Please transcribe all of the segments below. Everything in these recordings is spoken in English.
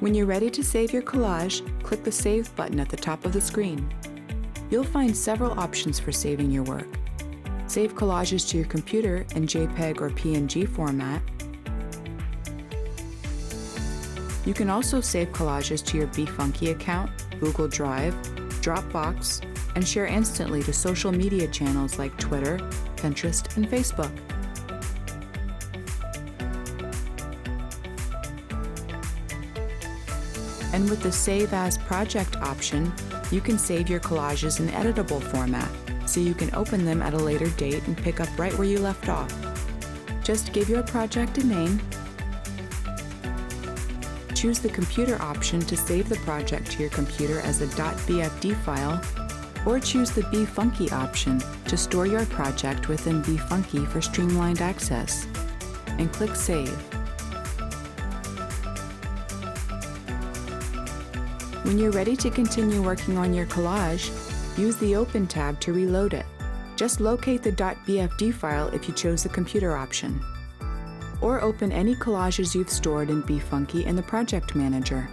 When you're ready to save your collage, click the Save button at the top of the screen. You'll find several options for saving your work. Save collages to your computer in JPEG or PNG format. You can also save collages to your BeFunky account, Google Drive, Dropbox, and share instantly to social media channels like Twitter, Pinterest, and Facebook. And with the Save As Project option, you can save your collages in editable format, so you can open them at a later date and pick up right where you left off. Just give your project a name, choose the computer option to save the project to your computer as a .bfd file, or choose the BeFunky option to store your project within BeFunky for streamlined access, and click Save. When you're ready to continue working on your collage, use the Open tab to reload it. Just locate the .bfd file if you chose the computer option. Or open any collages you've stored in BeFunky in the Project Manager.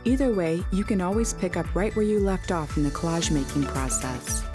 Either way, you can always pick up right where you left off in the collage making process.